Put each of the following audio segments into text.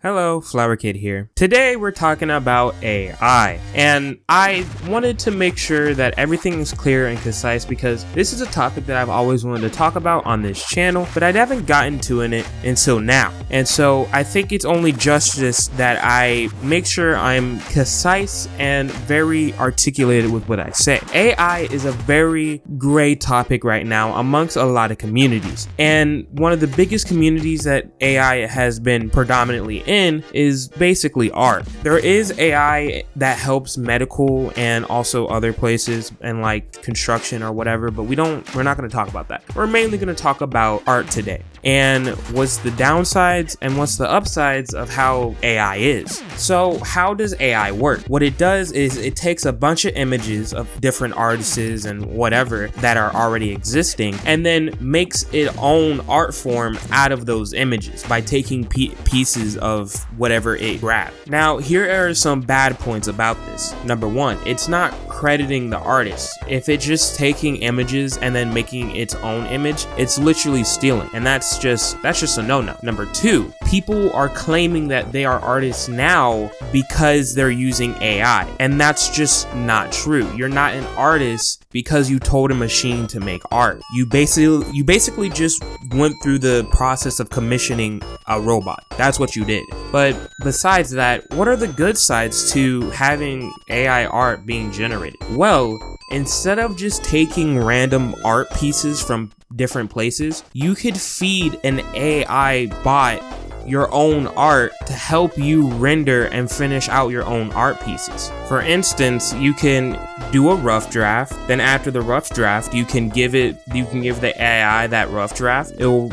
Hello, Flower Kid here. Today we're talking about AI, and I wanted to make sure that everything is clear and concise because this is a topic that I've always wanted to talk about on this channel, but I haven't gotten to it until now. And so I think it's only justice that I make sure I'm concise and very articulated with what I say. AI is a very gray topic right now amongst a lot of communities, and one of the biggest communities that AI has been predominantly in is basically art. There is AI that helps medical and also other places and like construction or whatever, but we're not going to talk about that. We're mainly going to talk about art today and what's the downsides and what's the upsides of how AI is. So how does AI work? What it does is it takes a bunch of images of different artists and whatever that are already existing and then makes its own art form out of those images by taking pieces of whatever it grabbed. Now, here are some bad points about this. Number one, it's not crediting the artist. If it's just taking images and then making its own image, it's literally stealing, and that's just a no-no. Number two, people are claiming that they are artists now because they're using AI, and that's just not true. You're not an artist because you told a machine to make art. You basically just went through the process of commissioning a robot. That's what you did. But besides that, what are the good sides to having AI art being generated? Well, instead of just taking random art pieces from different places, you could feed an AI bot your own art to help you render and finish out your own art pieces. For instance, you can do a rough draft, then after the rough draft, you can give the AI that rough draft. It will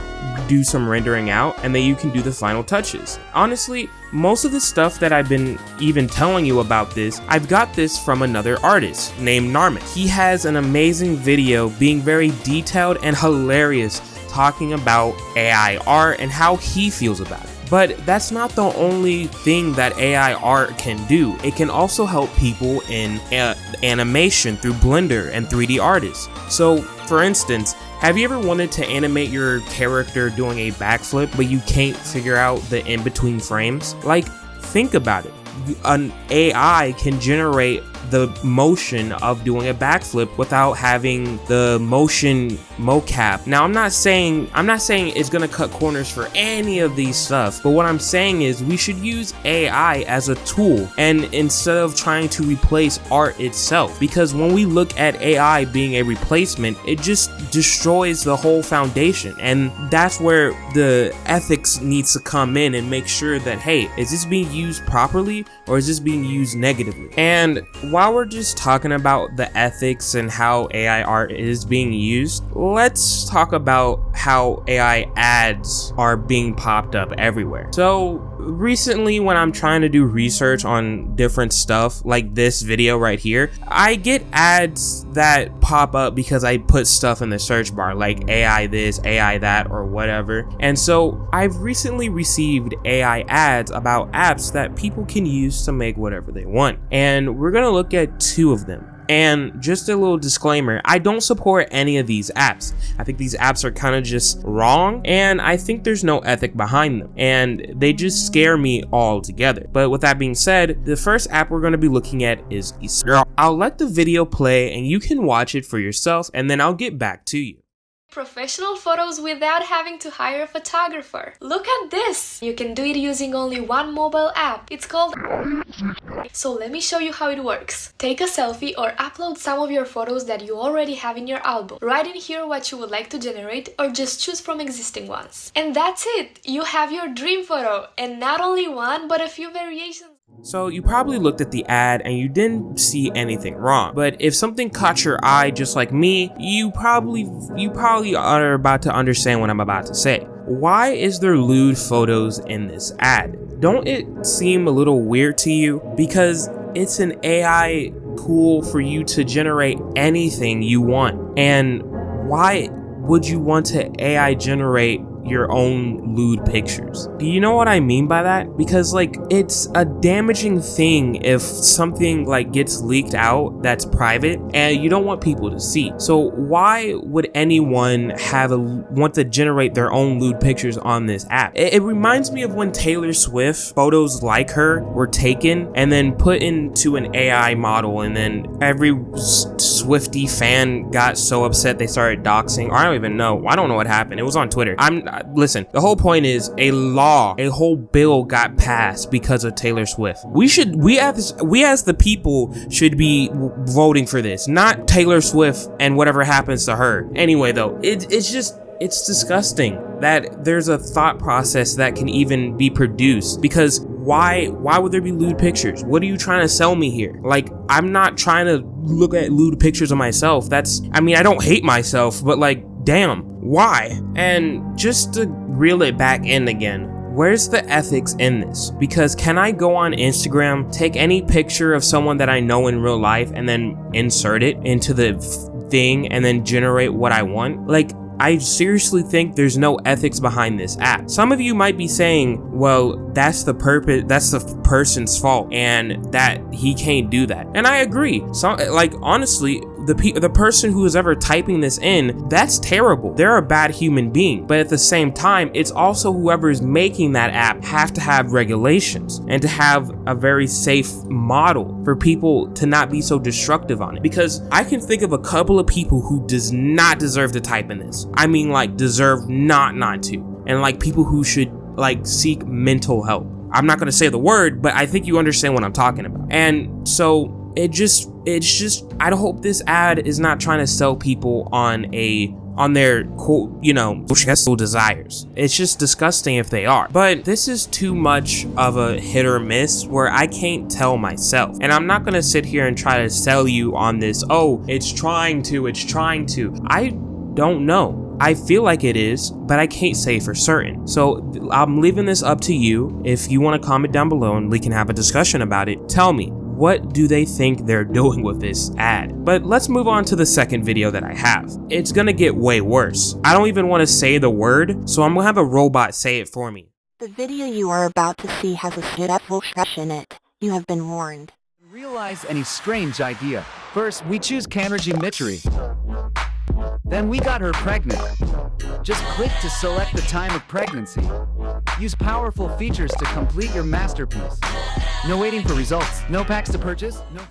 do some rendering out, and then you can do the final touches. Honestly, most of the stuff that I've been even telling you about this, I've got this from another artist named Narmit. He has an amazing video being very detailed and hilarious talking about AI art and how he feels about it. But that's not the only thing that AI art can do. It can also help people in animation through Blender and 3D artists. So, for instance, have you ever wanted to animate your character doing a backflip, but you can't figure out the in-between frames? Like, think about it. An AI can generate the motion of doing a backflip without having the motion mocap. Now, I'm not saying it's gonna cut corners for any of these stuff, but what I'm saying is we should use AI as a tool and instead of trying to replace art itself, because when we look at AI being a replacement, it just destroys the whole foundation, and that's where the ethics needs to come in and make sure that, hey, is this being used properly or is this being used negatively? And while we're just talking about the ethics and how AI art is being used, let's talk about how AI ads are being popped up everywhere. So recently, when I'm trying to do research on different stuff like this video right here, I get ads that pop up because I put stuff in the search bar like AI this, AI that, or whatever. And so I've recently received AI ads about apps that people can use to make whatever they want, and we're gonna look at two of them. And just a little disclaimer, I don't support any of these apps. I think these apps are kind of just wrong, and I think there's no ethic behind them, and they just scare me altogether. But with that being said, the first app we're going to be looking at is Easter. I'll let the video play and you can watch it for yourself, and then I'll get back to you. Professional photos without having to hire a photographer. Look at this! You can do it using only one mobile app. It's called... So let me show you how it works. Take a selfie or upload some of your photos that you already have in your album. Write in here what you would like to generate or just choose from existing ones. And that's it! You have your dream photo, and not only one but a few variations. So you probably looked at the ad and you didn't see anything wrong, but if something caught your eye just like me, you probably are about to understand what I'm about to say. Why is there lewd photos in this ad? Don't it seem a little weird to you? Because it's an AI tool for you to generate anything you want. And why would you want to AI generate your own lewd pictures. Do you know what I mean by that? Because like it's a damaging thing if something like gets leaked out that's private and you don't want people to see. So why would anyone want to generate their own lewd pictures on this app? It reminds me of when Taylor Swift photos like her were taken and then put into an AI model, and then every Swiftie fan got so upset they started doxing, or I don't even know. I don't know what happened. It was on Twitter. Listen, the whole point is a whole bill got passed because of Taylor Swift. We as the people should be voting for this, not Taylor Swift and whatever happens to her. Anyway, though, it's disgusting that there's a thought process that can even be produced, because why would there be lewd pictures? What are you trying to sell me here? Like, I'm not trying to look at lewd pictures of myself. I don't hate myself, but like, damn, why? And just to reel it back in again, where's the ethics in this? Because can I go on Instagram, take any picture of someone that I know in real life, and then insert it into the thing and then generate what I want? Like, I seriously think there's no ethics behind this app. Some of you might be saying, well, that's the person's fault and that he can't do that. And I agree. So, like, honestly, the person who is ever typing this in, that's terrible. They're a bad human being. But at the same time, it's also whoever is making that app have to have regulations and to have a very safe model for people to not be so destructive on it. Because I can think of a couple of people who does not deserve to type in this. I mean, like, deserve not to. And like people who should like seek mental help. I'm not gonna say the word, but I think you understand what I'm talking about. And so it's just I hope this ad is not trying to sell people on their sexual desires. It's just disgusting if they are. But this is too much of a hit or miss where I can't tell myself. And I'm not gonna sit here and try to sell you on this, oh, it's trying to. I don't know. I feel like it is, but I can't say for certain. So I'm leaving this up to you. If you want to comment down below and we can have a discussion about it, tell me, what do they think they're doing with this ad? But let's move on to the second video that I have. It's gonna get way worse. I don't even want to say the word, so I'm gonna have a robot say it for me. The video you are about to see has a sexual in it. You have been warned. Realize any strange idea. First, we choose Kanraji Mitri. Then we got her pregnant. Just click to select the time of pregnancy. Use powerful features to complete your masterpiece. No waiting for results. No packs to purchase. No.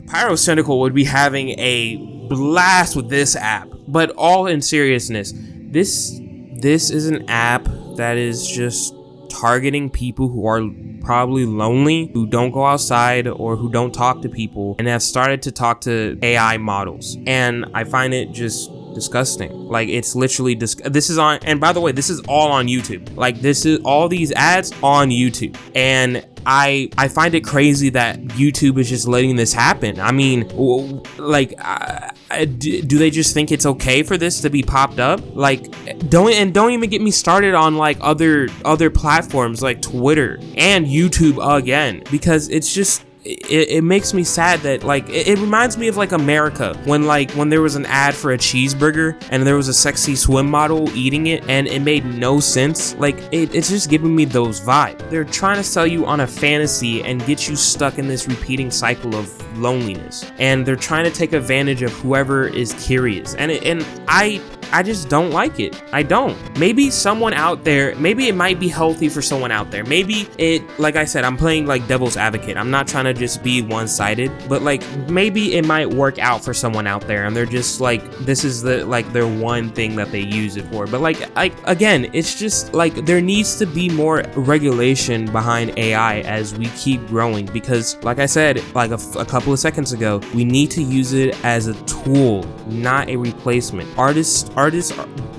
Pyrocynical would be having a blast with this app, but all in seriousness, this is an app that is just targeting people who are probably lonely, who don't go outside or who don't talk to people, and have started to talk to AI models. And I find it just disgusting. Like, it's literally this is on, and by the way, this is all on YouTube. Like, this is all these ads on YouTube, and I find it crazy that YouTube is just letting this happen. I mean, like, do they just think it's okay for this to be popped up? Like, don't even get me started on like other platforms like Twitter and YouTube again, because it's just it makes me sad that like it reminds me of like America when there was an ad for a cheeseburger and there was a sexy swim model eating it and it made no sense. Like it's just giving me those vibes. They're trying to sell you on a fantasy and get you stuck in this repeating cycle of loneliness, and they're trying to take advantage of whoever is curious, and I just don't like it. I don't. Maybe someone out there, maybe it might be healthy for someone out there. Maybe like I said, I'm playing like devil's advocate. I'm not trying to just be one-sided, but like maybe it might work out for someone out there and they're just like, this is their one thing that they use it for. But like again, it's just like there needs to be more regulation behind AI as we keep growing, because like I said, like a couple of seconds ago, we need to use it as a tool, not a replacement. Artists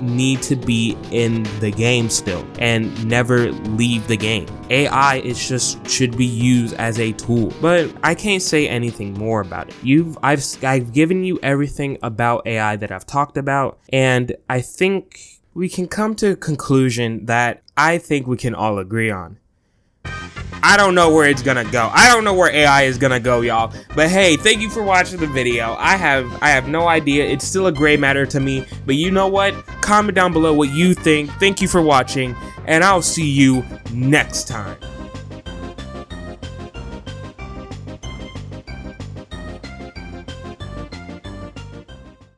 need to be in the game still and never leave the game. AI should be used as a tool, but I can't say anything more about it. I've given you everything about AI that I've talked about, and I think we can come to a conclusion that I think we can all agree on. I don't know where it's gonna go. I don't know where AI is gonna go, y'all. But hey, thank you for watching the video. I have no idea. It's still a gray matter to me. But you know what? Comment down below what you think. Thank you for watching, and I'll see you next time.